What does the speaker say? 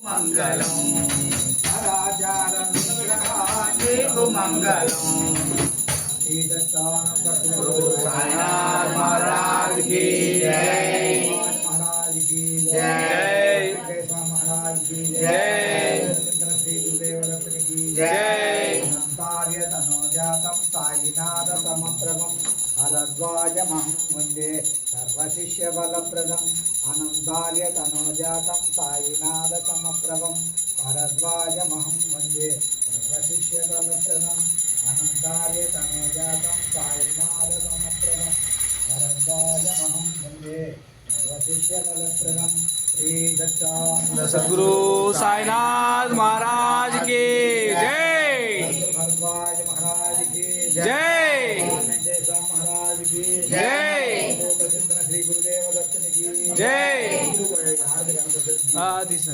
మంగళం రాజాకు మంగళం साईनाथ महाराज की जय महाराज की जय महाराज की जय श्री गुरुदेव दत्त की जय कार्य तनोजातं साईनाथ समप्रभं हरद्वाजमहं वन्दे सर्वशिष्यबलप्रदम् अनन्तार्य तनोजातं साईनाथ समप्रभं हरद्वाजमहं वन्दे सर्वशिष्यबलप्रदम् अनन्तार्य तनोजातं साईनाथ समप्रभं हरद्वाजमहं वन्दे सर्वशिष्यबलप्रदं श्री सद्गुरु साईनाथ महाराज की जय भरद्वाज महाराज की जय महाराज की जय श्री गुरुदेव दत्त की जय जय। తీసిన